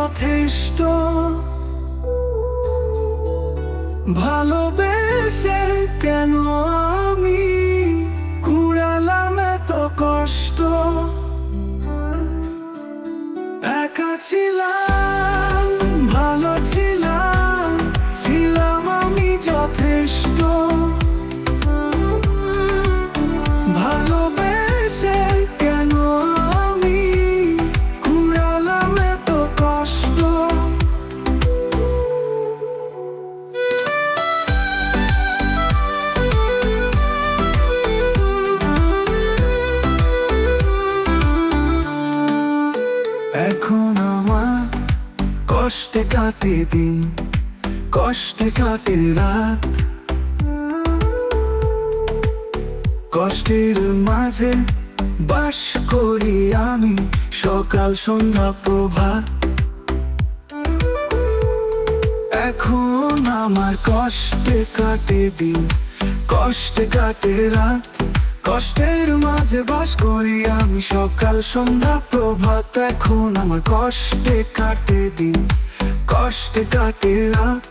যথেষ্ট। ভালোবেসে কেন আমি কুড়ালাম এত কষ্ট। একা ছিলাম, ভালো ছিলাম, ছিলাম আমি যথেষ্ট। ভালোবেসে কেন আমি কুড়ালাম এত কষ্ট। এখন আমার কষ্টে কাটে দিন, কষ্টে কাটে রাত। কষ্টের মাঝে বাস করি আমি, সকাল সন্ধ্যা প্রভাত। এখন আমার কষ্টে কাটে দিন, কষ্টে কাটে রাত। কষ্টের মাঝে বাস করি আমি, সকাল সন্ধ্যা প্রভাত। এখন আমার কষ্টে কাটে দিন, কষ্টে কাটে রাত।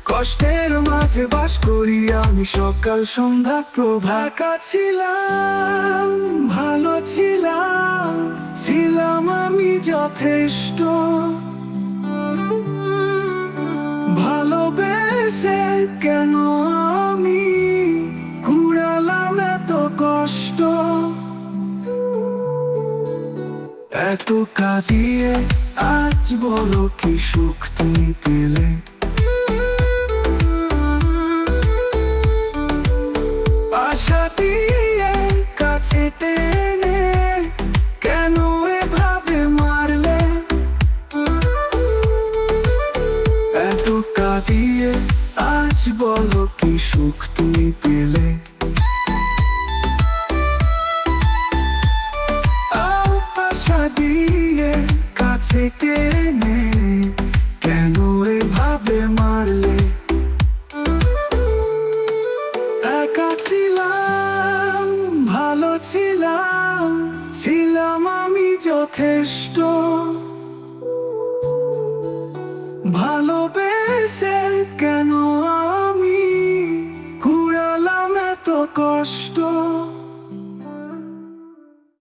কষ্টের মাঝে বাস করি আমি, সকাল সন্ধ্যা প্রভাত। একা ছিলাম, ভালো ছিলাম, ছিলাম আমি যথেষ্ট। ভালোবেসে কেন আমি কুড়ালাম এত কষ্ট। এত কাঁদিয়ে আজ বলো কি সুখ তুমি পেলে। আশা দিয়ে কাছে টেনে কেন এভাবে মারলে। এত কাঁদিয়ে আজ বলো কি সুখ তুমি পেলে। আশা দিয়ে কাছে টেনে কেন এভাবে মারলে। একা ছিলাম, ভালো ছিলাম, ছিলাম আমি যথেষ্ট। ভালো